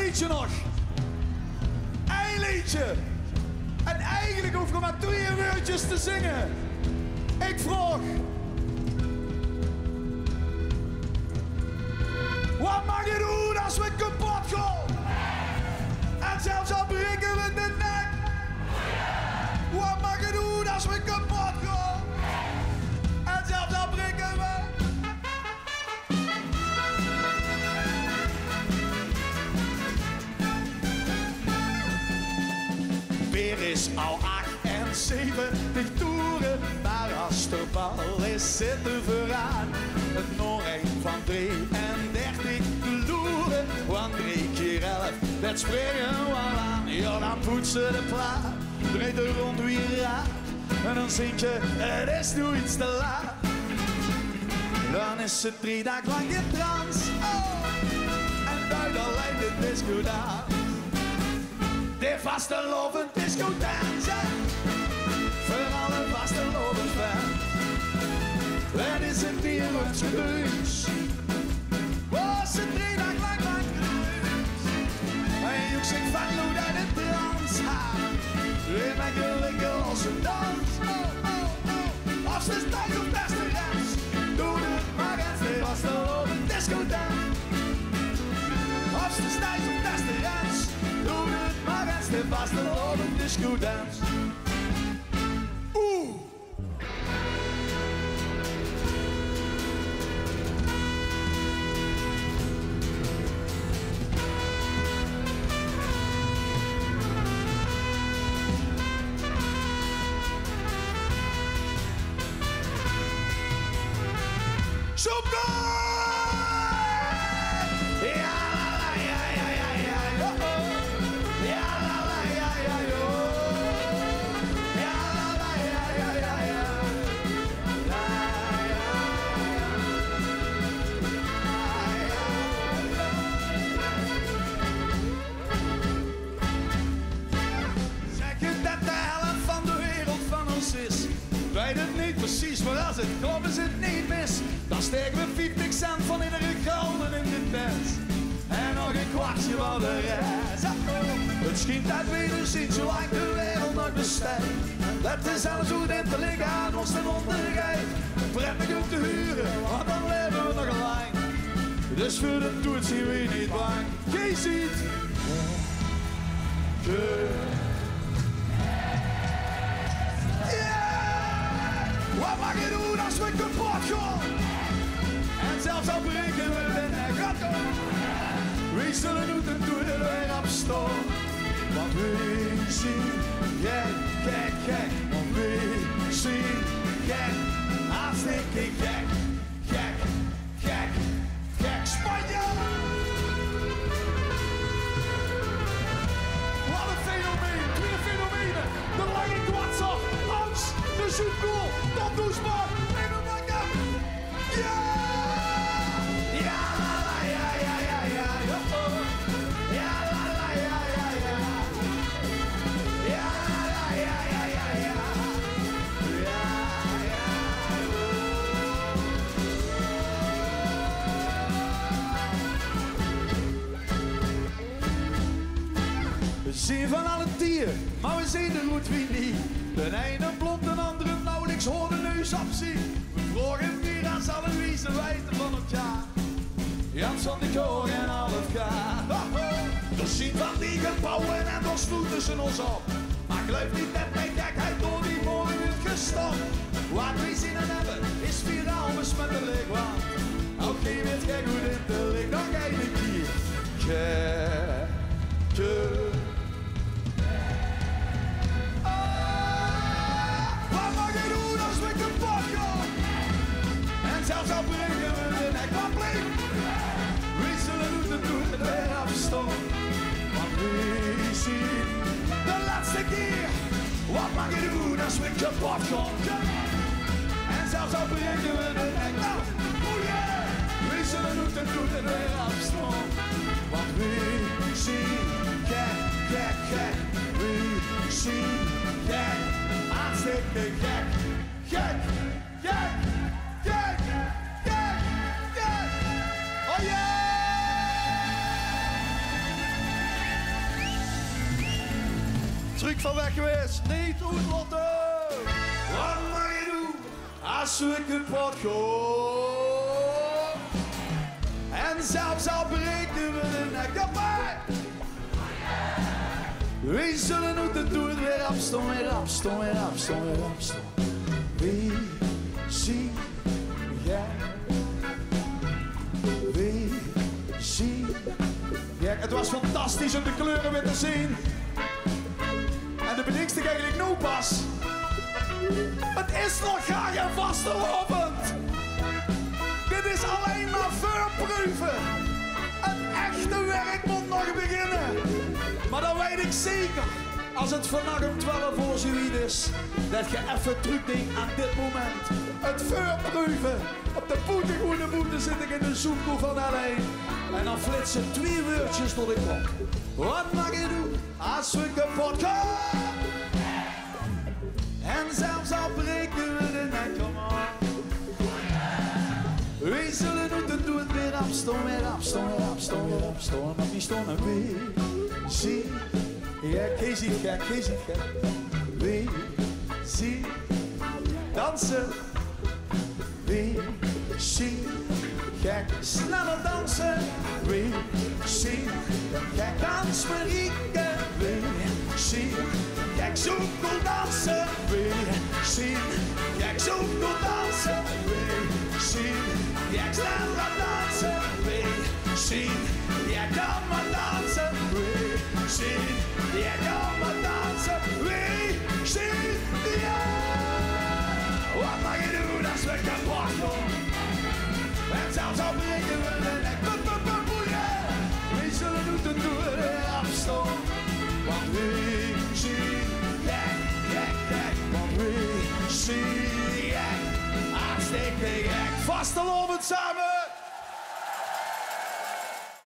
liedje nog. Eén liedje. En eigenlijk hoef ik maar 3 woordjes te zingen. Ik vroeg. Wat mag je doen als we kapot gaan? En zelfs al breken we de nek. Wat mag je doen als we kapot gaan? En zelfs al breken we. Weer is al 78 toeren, maar als de bal is zitten vooraan. Het nog een van 33 loeren, want 3 keer 11, dat springen we al aan. Ja, dan poetsen de plaat, draait er rond wie raad. En dan zing je, het is nu iets te laat. Dan is het 3 dagen lang in trance, oh. En buiten lijkt de disco daar. De vastelovend disco dansen, voor alle vastelovend fan. Het is een dierlijks geduus, was het 3 dagen lang lang geduus. En je zingt van hoe dat het trans gaat, weer met gelukkig als een dans. Oh, oh, oh, als de tijd op beste rens, doe het maar eens de vastelovend disco dans. Als de tijd op beste rens, doe het maar eens de vastelovend disco dans. Oeh! Precies, maar als het klopt is het niet mis. Dan steken we 50 cent van iedere gulden in de tent. En nog een kwartje van de rest. Het schijnt dat wederzien zolang de wereld nog bestaat. Dat is zelfs goed in te liggen aan ons ten ondergeef. Prettig om te huren, want dan leven we nog lang. Dus voor de toet zien we niet bang. Je ziet. Wat mag je doen als we kapot gaan? En zelfs al breken we de nek. We zullen moeten doen het weer op staan. Want we zien gek, gek, gek. Want we zien gek, hartstikke gek, gek, gek, gek. Spanje! Wat een fenomeen, 2 fenomenen. De lange kwatser, Hans, de zoetkool, Tom Doesman, en de makker. Ja! Ja, la, la, ja, ja, ja, ja, oh. Ja, la, la, ja, ja, ja. Ja, la, ja, ja, ja, ja. Ja, ja, we zien van alle dieren, maar we zien de goed wie niet. De ene blond, de andere nauwelijks hoorde neus opzien. We vroegen wie als alle wie ze weten van elkaar. Jans van de koor en al het gaar. We zien van die gebouwen en dan sloeten ze ons op. Maar geloof niet met mijn gekheid door die mooie wind gestopt. Wat we zien en hebben is 4 albums met de lichtbaan. Oké, weet jij goed in de licht, nog een keer. Wat mag je doen als we kapot gaan? En zelfs al breken we de nek, wat bleef? We zullen moeten doen het weer afstaan. Want we zien de laatste keer. Wat mag je doen als we kapot gaan? En zelfs al breken we de nek, nou, oh yeah! We zullen moeten doen het weer afstaan. Want we zien gek, gek, gek. We zien gek, hartstikke gek, gek, gek, gek, gek, gek. Oh yeah! truc van weg geweest. Niet uitlotten. Wat mag je doen als we kapot gaan? En zelfs al breken we de nek. We zullen moeten doen weer afstaan, weer afstaan, weer afstaan, weer afstaan. Wie zie jij? Wie zie jij? Het was fantastisch om de kleuren weer te zien. En de bedenkstig eigenlijk nu pas. Het is nog graag en vastelovend. Dit is alleen maar voorproeven. Het echte werk moet nog beginnen. Maar dan weet ik zeker, als het vannacht om 12 voor zoiets is, dat je even terugdenkt aan dit moment. Het voorproeven. Op de goede boete zit ik in de zoekkoe van L1. En dan flitsen 2 woordjes tot ik kom. Wat mag je doen als we kapot gaan? En zelfs al breken we de nek, come on. We zullen moeten doen weer afstaan, weer afstaan, weer afstaan, weer afstaan. Maar wie staan en wie zie gek, je ziet gek, je ziet gek. Wie zie dansen, wie zie gek, sneller dansen. Wie zie gek, dans Marieke. Wie zie gek, zo cool dansen. Wie zie gek, zo cool dansen. Wie zie gek, sneller dansen. Wie zie jij kan maar dansen. Wie zie jij kan maar dansen. Wie zie jij? Wat mag je doen als we kapot gaan? En zelfs al breken we de nek. We zullen moeten doen afstaan. Want wie zie jij, gek, gek. Want wie zie jij, hartstikke gek. Vastelovend samen.